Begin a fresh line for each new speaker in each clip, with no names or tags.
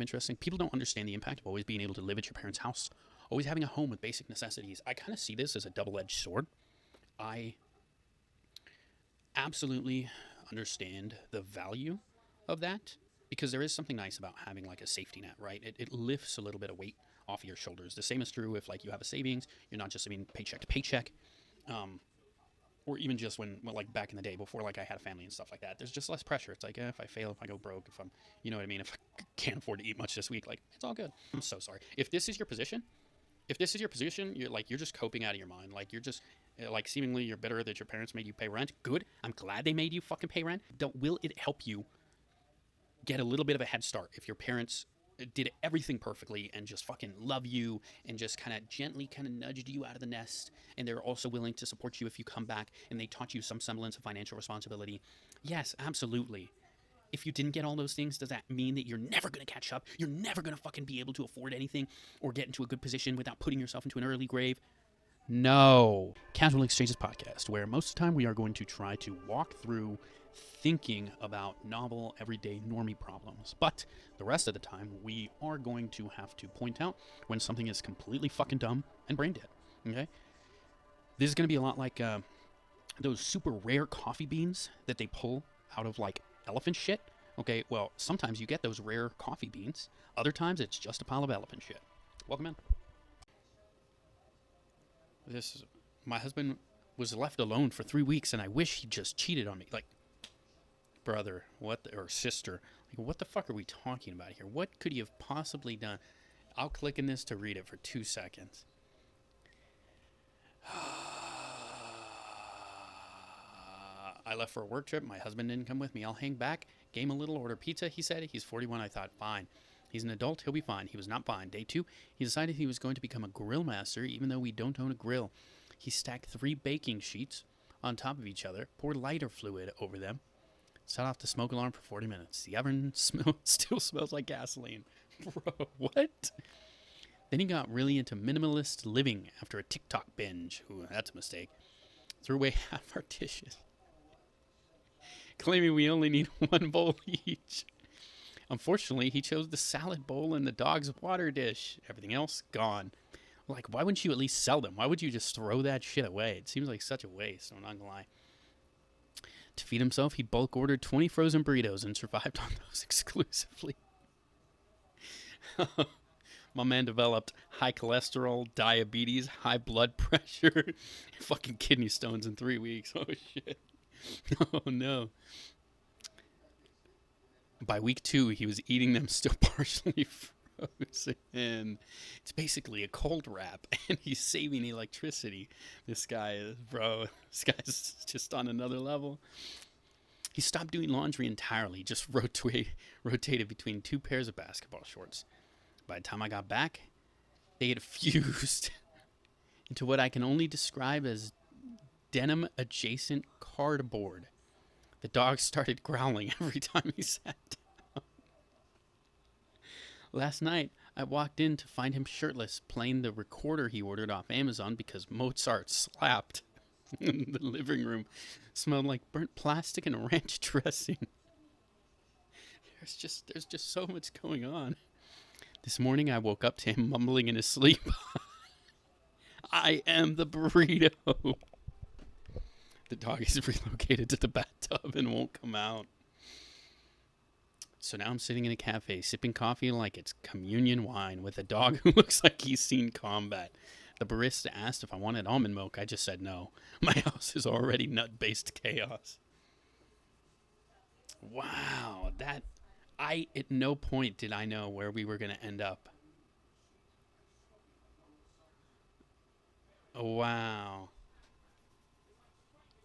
interesting. People don't understand the impact of always being able to live at your parents' house, always having a home with basic necessities. I kind of see this as a double-edged sword. I absolutely understand the value of that because there is something nice about having like a safety net, right? It lifts a little bit of weight off of your shoulders. The same is true if like you have a savings, you're not just living paycheck to paycheck. Um, or even just when, well, like back in the day before like I had a family and stuff like that, there's just less pressure. It's like, if I fail, if I go broke, if I'm, you know what I mean, if I can't afford to eat much this week, like it's all good. I'm so sorry. If this is your position, you're like you're just coping out of your mind. Like you're just like seemingly you're bitter that your parents made you pay rent. Good. I'm glad they made you fucking pay rent. Don't will it help you get a little bit of a head start if your parents did everything perfectly and just fucking love you and just kind of gently kind of nudged you out of the nest, and they're also willing to support you if you come back and they taught you some semblance of financial responsibility? Yes, absolutely. If you didn't get all those things, does that mean that you're never going to catch up? You're never going to fucking be able to afford anything or get into a good position without putting yourself into an early grave? No. Casual Exchanges podcast, where most of the time we are going to try to walk through thinking about novel, everyday, normie problems. But the rest of the time, we are going to have to point out when something is completely fucking dumb and brain dead. Okay? This is going to be a lot like those super rare coffee beans that they pull out of like elephant shit. Okay, well, sometimes you get those rare coffee beans. Other times it's just a pile of elephant shit. Welcome in. This my husband was left alone for 3 weeks, and I wish he just cheated on me. Like, brother, or sister, like, what the fuck are we talking about here? What could he have possibly done? I'll click in this to read it for 2 seconds. I left for a work trip. My husband didn't come with me. I'll hang back. Gave him a little, order pizza, he said. He's 41. I thought, fine. He's an adult. He'll be fine. He was not fine. Day 2, he decided he was going to become a grill master, even though we don't own a grill. He stacked 3 baking sheets on top of each other, poured lighter fluid over them, set off the smoke alarm for 40 minutes. The oven still smells like gasoline. Bro, what? Then he got really into minimalist living after a TikTok binge. Ooh, that's a mistake. Threw away half our dishes, claiming we only need 1 bowl each. Unfortunately, he chose the salad bowl and the dog's water dish. Everything else, gone. Like, why wouldn't you at least sell them? Why would you just throw that shit away? It seems like such a waste, I'm not gonna lie. To feed himself, he bulk ordered 20 frozen burritos and survived on those exclusively. My man developed high cholesterol, diabetes, high blood pressure, fucking kidney stones in 3 weeks. Oh, shit. Oh, no. By week 2, he was eating them still partially frozen. It's basically a cold wrap, and he's saving electricity. This guy's just on another level. He stopped doing laundry entirely, just rotated between 2 pairs of basketball shorts. By the time I got back, they had fused into what I can only describe as denim-adjacent cardboard. The dog started growling every time he sat down. Last night, I walked in to find him shirtless, playing the recorder he ordered off Amazon because Mozart slapped. The living room smelled like burnt plastic and ranch dressing. There's just so much going on. This morning, I woke up to him mumbling in his sleep, "I am the burrito." The dog is relocated to the bathtub and won't come out. So now I'm sitting in a cafe, sipping coffee like it's communion wine with a dog who looks like he's seen combat. The barista asked if I wanted almond milk. I just said no. My house is already nut-based chaos. Wow, at no point did I know where we were going to end up. Oh, wow.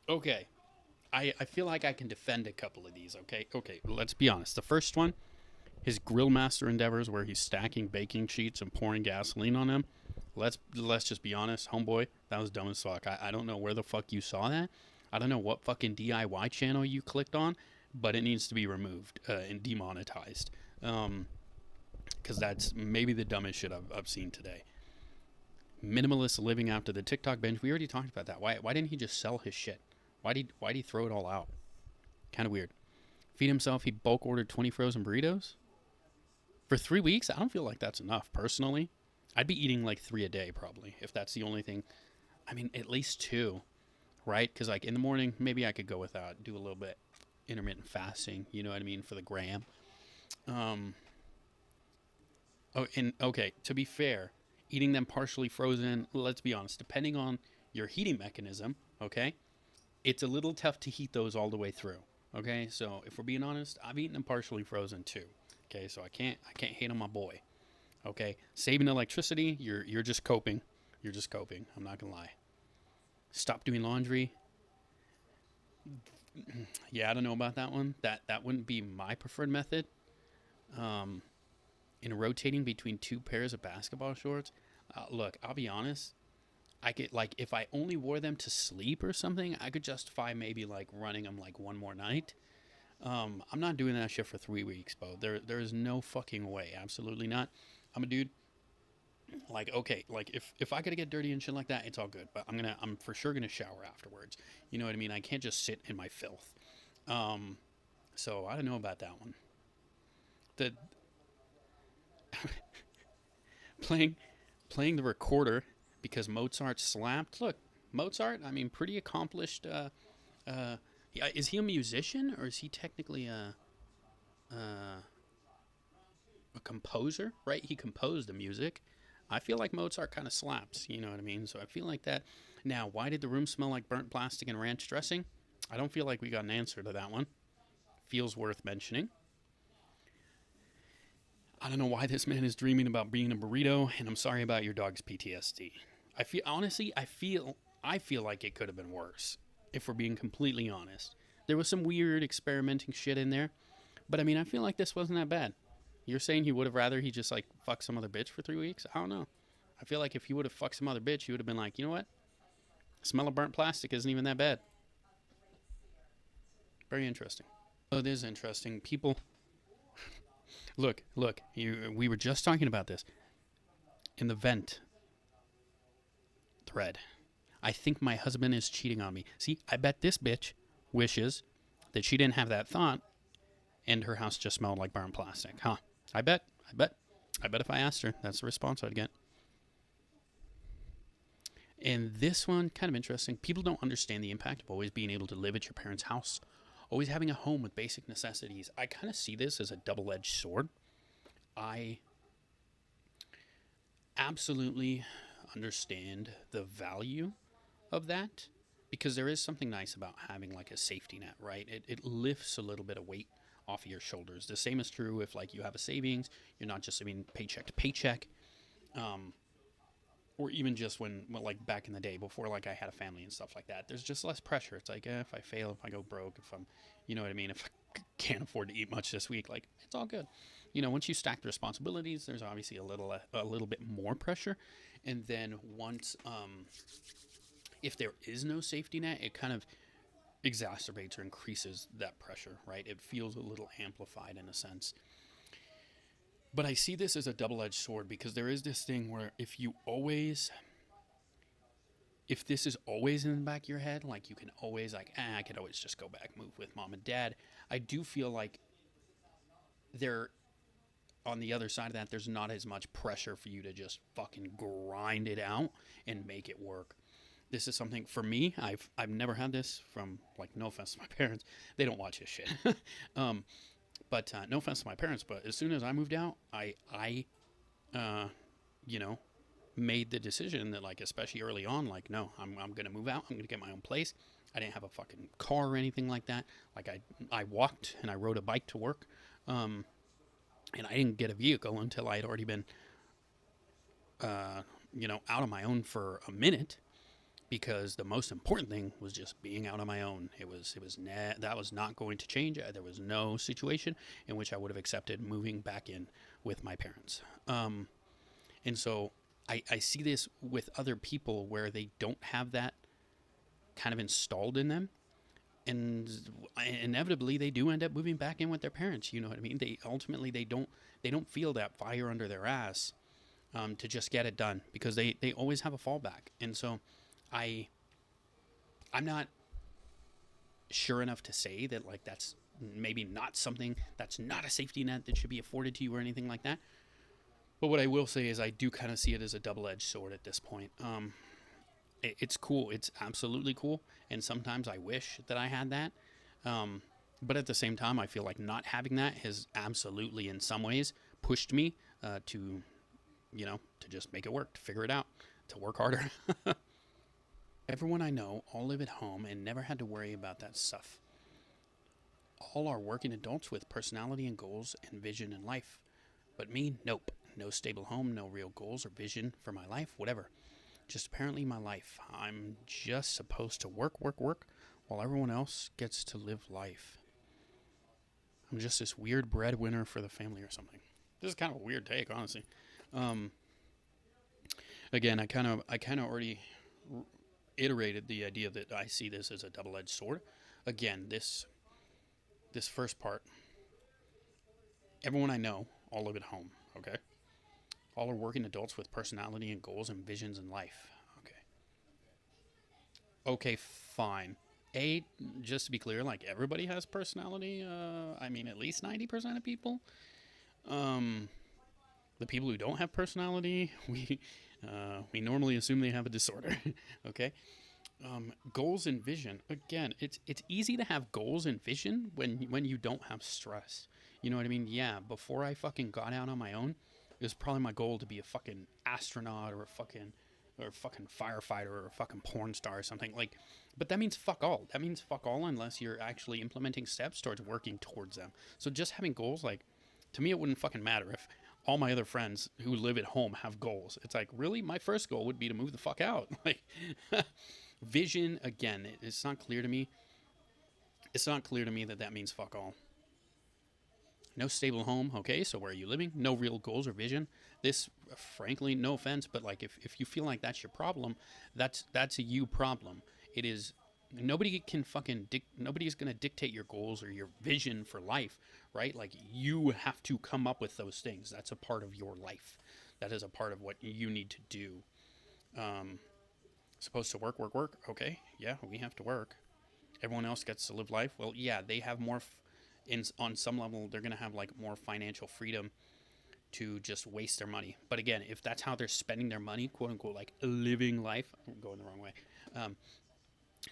Okay. I feel like I can defend a couple of these, okay? Okay, let's be honest. The first one, his grill master endeavors where he's stacking baking sheets and pouring gasoline on them. Let's just be honest, homeboy, that was dumb as fuck. I don't know where the fuck you saw that. I don't know what fucking DIY channel you clicked on, but it needs to be removed and demonetized. Because that's maybe the dumbest shit I've seen today. Minimalist living after the TikTok binge. We already talked about that. Why didn't he just sell his shit? Why'd he throw it all out? Kind of weird. Feed himself, he bulk ordered 20 frozen burritos. For 3 weeks, I don't feel like that's enough personally. I'd be eating like three a day probably if that's the only thing. I mean, at least two, right? Because like in the morning, maybe I could go without, do a little bit intermittent fasting. You know what I mean, for the gram. Um, oh, and okay, to be fair, eating them partially frozen. Let's be honest, depending on your heating mechanism, okay, it's a little tough to heat those all the way through. Okay, so if we're being honest, I've eaten them partially frozen too. Okay, so I can't hate on my boy. Okay, saving electricity, you're just coping. You're just coping. I'm not gonna lie. Stop doing laundry. Yeah, I don't know about that one. That wouldn't be my preferred method. Um, in rotating between two pairs of basketball shorts, look, I'll be honest. I could like if I only wore them to sleep or something, I could justify maybe like running them like one more night. I'm not doing that shit for 3 weeks, Bo. There is no fucking way. Absolutely not. I'm a dude. Like okay, like if I gotta get dirty and shit like that, it's all good. But I'm for sure gonna shower afterwards. You know what I mean? I can't just sit in my filth. Um, so I don't know about that one. The playing playing the recorder because Mozart slapped. Look, Mozart. I mean, pretty accomplished. Yeah, is he a musician or is he technically a composer? Right, he composed the music. I feel like Mozart kind of slaps. You know what I mean? So I feel like that. Now, why did the room smell like burnt plastic and ranch dressing? I don't feel like we got an answer to that one. Feels worth mentioning. I don't know why this man is dreaming about being a burrito, and I'm sorry about your dog's PTSD. I feel honestly, I feel like it could have been worse. If we're being completely honest, there was some weird experimenting shit in there, but I mean, I feel like this wasn't that bad. You're saying he would have rather he just like fuck some other bitch for 3 weeks? I don't know. I feel like if he would have fucked some other bitch, he would have been like, you know what? Smell of burnt plastic isn't even that bad. Very interesting. Oh, it is interesting. People, look. We were just talking about this in the vent thread. I think my husband is cheating on me. See, I bet this bitch wishes that she didn't have that thought and her house just smelled like burnt plastic. Huh. I bet. I bet if I asked her, that's the response I'd get. And this one, kind of interesting. People don't understand the impact of always being able to live at your parents' house, always having a home with basic necessities. I kind of see this as a double edged sword. I absolutely understand the value of that because there is something nice about having like a safety net, right? It lifts a little bit of weight off of your shoulders. The same is true if like you have a savings, you're not just living paycheck to paycheck. Um, or even just when, well, like back in the day before like I had a family and stuff like that, there's just less pressure. It's like if I fail, if I go broke, if I'm, you know what I mean, if I can't afford to eat much this week, like it's all good. You know, once you stack the responsibilities, there's obviously a little bit more pressure, and then once if there is no safety net, it kind of exacerbates or increases that pressure, right? It feels a little amplified in a sense. But I see this as a double edged sword because there is this thing where if this is always in the back of your head, like you can always, like, I could always just go back, move with mom and dad. I do feel like there, on the other side of that, there's not as much pressure for you to just fucking grind it out and make it work. This is something for me. I've never had this from like no offense to my parents. They don't watch this shit. um, but no offense to my parents. But as soon as I moved out, I uh, you know made the decision that like especially early on like no I'm gonna move out. I'm gonna get my own place. I didn't have a fucking car or anything like that. Like I walked and I rode a bike to work. Um, and I didn't get a vehicle until I had already been uh, out on my own for a minute because the most important thing was just being out on my own. That was not going to change. There was no situation in which I would have accepted moving back in with my parents. And so I see this with other people where they don't have that kind of installed in them. And inevitably they do end up moving back in with their parents. You know what I mean? They don't feel that fire under their ass to just get it done because they always have a fallback. And so I I'm not sure enough to say that like that's maybe not something that's not a safety net that should be afforded to you or anything like that. But what I will say is I do kind of see it as a double-edged sword at this point. It's cool. It's absolutely cool. And sometimes I wish that I had that. Um, but at the same time, I feel like not having that has absolutely, in some ways, pushed me to, to just make it work, to figure it out, to work harder. Everyone I know all live at home and never had to worry about that stuff. All are working adults with personality and goals and vision in life. But me, nope. No stable home, no real goals or vision for my life, whatever. Just apparently my life. I'm just supposed to work, work, work, while everyone else gets to live life. I'm just this weird breadwinner for the family or something. This is kind of a weird take, honestly. Um, Again, I kind of already iterated the idea that I see this as a double-edged sword. Again, this first part, everyone I know all live at home, okay? All are working adults with personality and goals and visions in life. Okay. Okay, fine. Just to be clear, like everybody has personality. I mean, at least 90% of people. Um, the people who don't have personality, we normally assume they have a disorder. Okay. Goals and vision. Again, it's easy to have goals and vision when you don't have stress. You know what I mean? Yeah. Before I fucking got out on my own, it was probably my goal to be a fucking astronaut or a fucking firefighter or a fucking porn star or something like. But that means fuck all. That means fuck all unless you're actually implementing steps towards working towards them. So just having goals, like, to me, it wouldn't fucking matter if all my other friends who live at home have goals. It's like, really, my first goal would be to move the fuck out. Like, vision, again, it's not clear to me. It's not clear to me that that means fuck all. No stable home. Okay, so where are you living? No real goals or vision. This, frankly, no offense, but like if you feel like that's your problem, that's a you problem. It is. Nobody can fucking nobody's gonna dictate your goals or your vision for life, right? Like you have to come up with those things. That's a part of your life. That is a part of what you need to do. Um, Supposed to work, work, work. Okay, yeah, we have to work. Everyone else gets to live life. Well, yeah, they have more. On some level, they're gonna have like more financial freedom to just waste their money. But again, if that's how they're spending their money, quote unquote, like living life, I'm going the wrong way, um,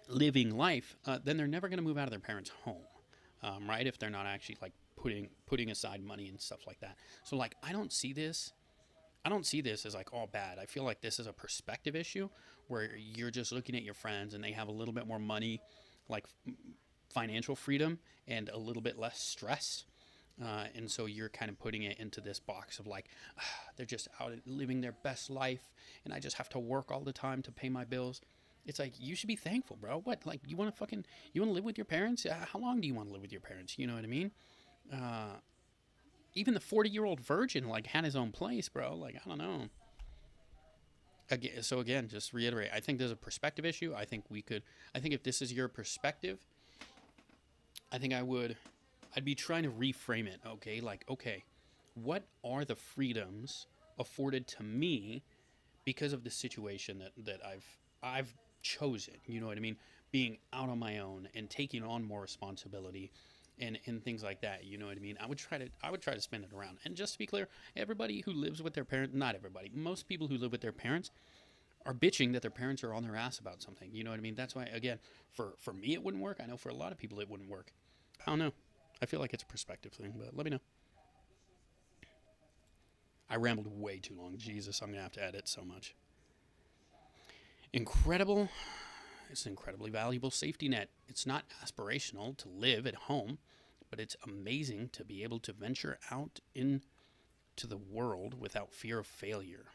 living life, then they're never gonna move out of their parents' home, right? If they're not actually like putting aside money and stuff like that. So like, I don't see this. I don't see this as like all bad. I feel like this is a perspective issue where you're just looking at your friends and they have a little bit more money, like financial freedom and a little bit less stress. And so you're kind of putting it into this box of like, they're just out living their best life and I just have to work all the time to pay my bills. It's like, you should be thankful, bro. What, like, you want to live with your parents? How long do you want to live with your parents? You know what I mean? Uh, Even the 40-year-old virgin, like, had his own place, bro. Like, I don't know. Again, so again, just reiterate, I think there's a perspective issue. I think if this is your perspective, I think I'd be trying to reframe it, okay? Like, okay, what are the freedoms afforded to me because of the situation that I've chosen, you know what I mean? Being out on my own and taking on more responsibility and things like that, you know what I mean? I would try to spin it around. And just to be clear, everybody who lives with their parents, not everybody, most people who live with their parents are bitching that their parents are on their ass about something. You know what I mean? That's why, again, for me it wouldn't work. I know for a lot of people it wouldn't work. I don't know. I feel like it's a perspective thing, but let me know. I rambled way too long. Jesus, I'm going to have to edit so much. Incredible. It's an incredibly valuable safety net. It's not aspirational to live at home, but it's amazing to be able to venture out into the world without fear of failure.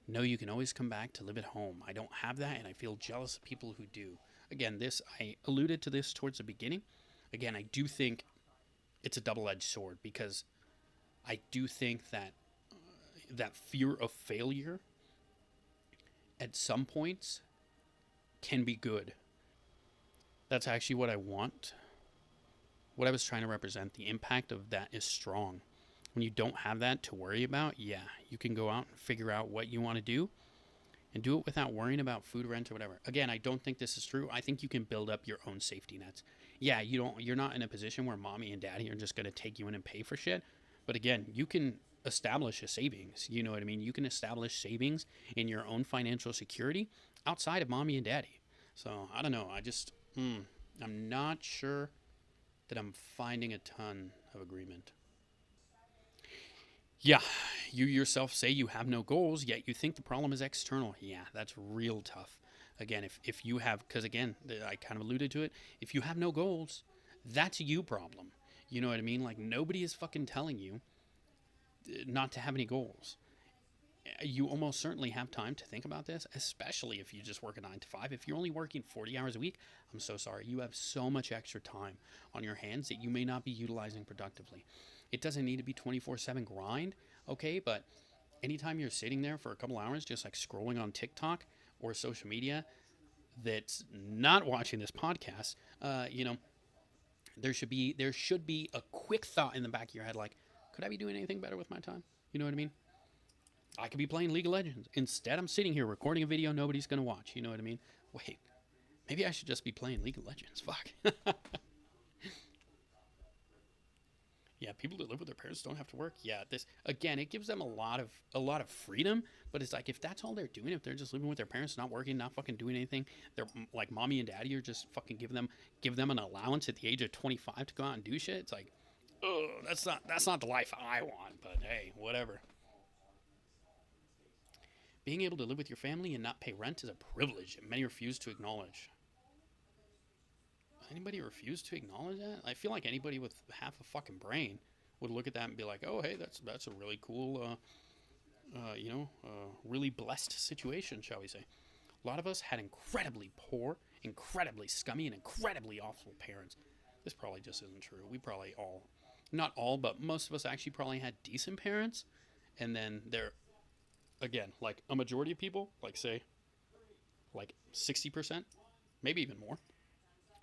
Know you can always come back to live at home. I don't have that, and I feel jealous of people who do. Again, I alluded to this towards the beginning. Again, I do think it's a double-edged sword because I do think that fear of failure at some points can be good. That's actually what I want. What I was trying to represent, the impact of that is strong. When you don't have that to worry about, yeah, you can go out and figure out what you want to do and do it without worrying about food, rent, or whatever. Again, I don't think this is true. I think you can build up your own safety nets. Yeah, you're not in a position where mommy and daddy are just going to take you in and pay for shit. But again, you can establish a savings. You know what I mean? You can establish savings in your own financial security outside of mommy and daddy. So I don't know. I'm not sure that I'm finding a ton of agreement. Yeah, you yourself say you have no goals, yet you think the problem is external. Yeah, that's real tough. Again, if you have, because again, I kind of alluded to it, if you have no goals, that's a you problem. You know what I mean? Like, nobody is fucking telling you not to have any goals. You almost certainly have time to think about this, especially if you just work a 9 to 5. If you're only working 40 hours a week, I'm so sorry. You have so much extra time on your hands that you may not be utilizing productively. It doesn't need to be 24/7 grind, okay? But anytime you're sitting there for a couple hours, just like scrolling on TikTok or social media that's not watching this podcast, there should be a quick thought in the back of your head like, could I be doing anything better with my time? You know what I mean? I could be playing League of Legends. Instead, I'm sitting here recording a video nobody's going to watch. You know what I mean? Wait, maybe I should just be playing League of Legends. Fuck. Yeah, people that live with their parents don't have to work. Yeah, this again, it gives them a lot of freedom. But it's like if that's all they're doing, if they're just living with their parents, not working, not fucking doing anything, they're like mommy and daddy are just fucking give them an allowance at the age of 25 to go out and do shit. It's like, oh, that's not the life I want. But hey, whatever. Being able to live with your family and not pay rent is a privilege that many refuse to acknowledge. Anybody refuse to acknowledge that? I feel like anybody with half a fucking brain would look at that and be like, "Oh, hey, that's a really cool, really blessed situation, shall we say?" A lot of us had incredibly poor, incredibly scummy, and incredibly awful parents. This probably just isn't true. We probably all, not all, but most of us actually probably had decent parents, and then there, again, like a majority of people, like say, like 60%, maybe even more,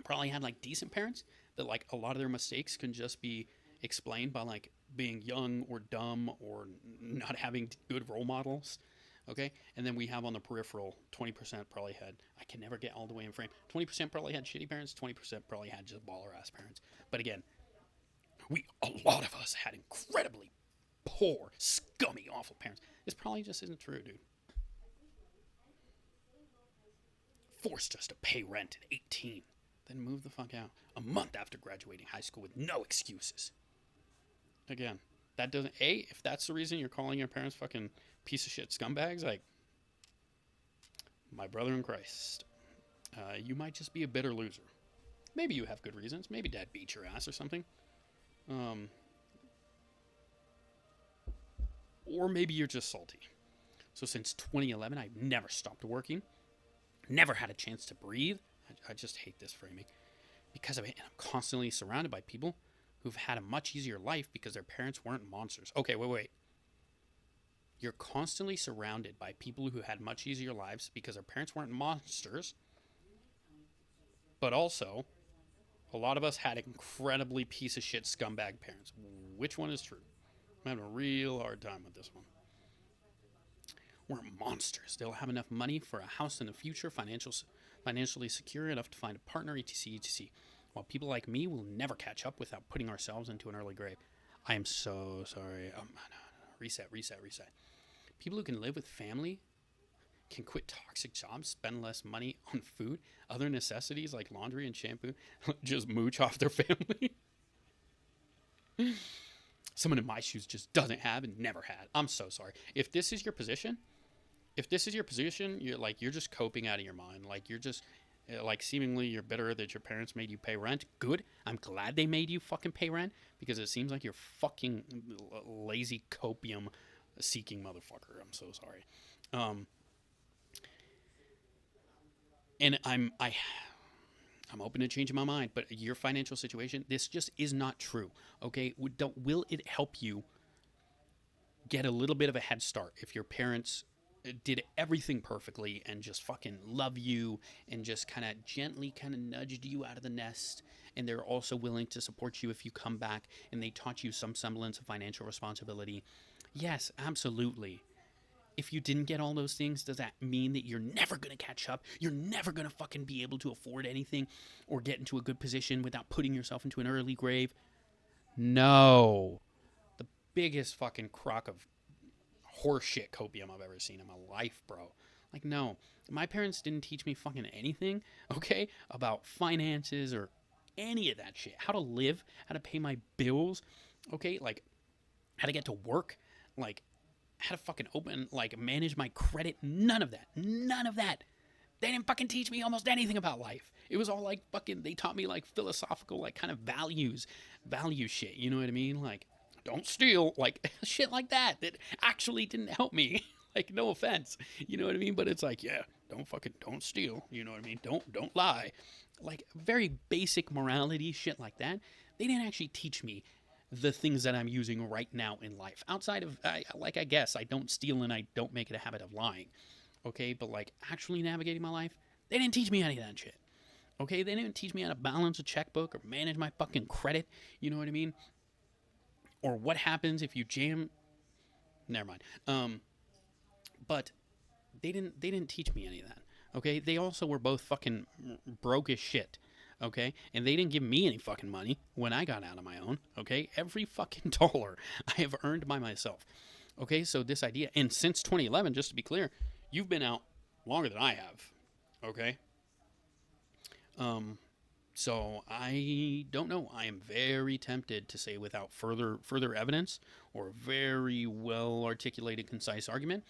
probably had like decent parents that like a lot of their mistakes can just be explained by like being young or dumb or not having good role models. Okay, and then we have on the peripheral 20% probably had, I can never get all the way in frame, 20% probably had shitty parents, 20% probably had just baller ass parents. But again, a lot of us had incredibly poor, scummy, awful parents. This probably just isn't true, dude. Forced us to pay rent at 18, then move the fuck out a month after graduating high school with no excuses. Again, that doesn't, if that's the reason you're calling your parents fucking piece of shit scumbags, like, my brother in Christ, you might just be a bitter loser. Maybe you have good reasons. Maybe dad beat your ass or something. Um, or maybe you're just salty. So since 2011, I've never stopped working, never had a chance to breathe. I just hate this framing because of it. And I'm constantly surrounded by people who've had a much easier life because their parents weren't monsters. Okay, wait. You're constantly surrounded by people who had much easier lives because their parents weren't monsters, but also a lot of us had incredibly piece of shit scumbag parents. Which one is true? I'm having a real hard time with this one. We're monsters. They'll have enough money for a house in the future, financially secure enough to find a partner, etc., etc. While people like me will never catch up without putting ourselves into an early grave. I am so sorry. No. Reset. People who can live with family can quit toxic jobs, spend less money on food, other necessities like laundry and shampoo, just mooch off their family. Someone in my shoes just doesn't have and never had. I'm so sorry. If this is your position, you're just coping out of your mind. Like you're just like seemingly you're bitter that your parents made you pay rent. Good. I'm glad they made you fucking pay rent because it seems like you're fucking lazy copium seeking motherfucker. I'm so sorry. Um, and I'm open to changing my mind, but your financial situation, this just is not true. Okay, will it help you get a little bit of a head start if your parents did everything perfectly and just fucking love you and just kind of gently kind of nudged you out of the nest, and they're also willing to support you if you come back and they taught you some semblance of financial responsibility? Yes, absolutely. if you didn't get all those things, does that mean that you're never going to catch up? You're never going to fucking be able to afford anything or get into a good position without putting yourself into an early grave? No. The biggest fucking crock of horseshit copium I've ever seen in my life, bro. Like, no. My parents didn't teach me fucking anything, okay, about finances or any of that shit. How to live, how to pay my bills, okay, like, how to get to work, like, how to fucking manage my credit. None of that. None of that. They didn't fucking teach me almost anything about life. It was all like fucking, they taught me like philosophical, like kind of value shit. You know what I mean? Like, don't steal, like shit like that actually didn't help me. Like, no offense. You know what I mean? But it's like, yeah, don't steal. You know what I mean? Don't lie. Like, very basic morality shit like that. They didn't actually teach me the things that I'm using right now in life. Outside of, I guess, I don't steal and I don't make it a habit of lying. Okay, but like actually navigating my life, they didn't teach me any of that shit. Okay, they didn't teach me how to balance a checkbook or manage my fucking credit. You know what I mean? Or what happens if you jam. Never mind. But they didn't teach me any of that. Okay, they also were both fucking broke as shit. Okay, and they didn't give me any fucking money when I got out on my own. Okay, every fucking dollar I have earned by myself. Okay, so this idea, and since 2011, just to be clear, you've been out longer than I have. Okay, so I don't know. I am very tempted to say, without further evidence or very well articulated, concise argument,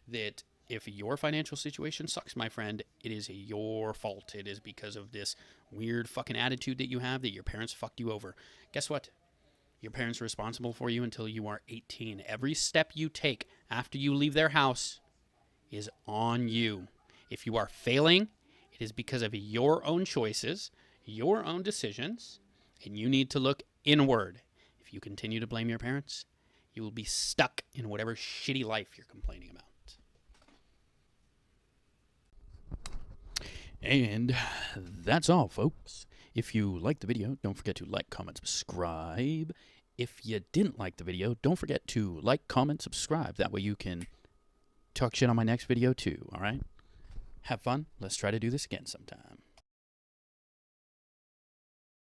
that if your financial situation sucks, my friend, it is your fault. It is because of this weird fucking attitude that you have that your parents fucked you over. Guess what? Your parents are responsible for you until you are 18. Every step you take after you leave their house is on you. If you are failing, it is because of your own choices, your own decisions, and you need to look inward. If you continue to blame your parents, you will be stuck in whatever shitty life you're complaining about. And that's all, folks. If you liked the video, don't forget to like, comment, subscribe. If you didn't like the video, don't forget to like, comment, subscribe. That way you can talk shit on my next video too, all right? Have fun. Let's try to do this again sometime.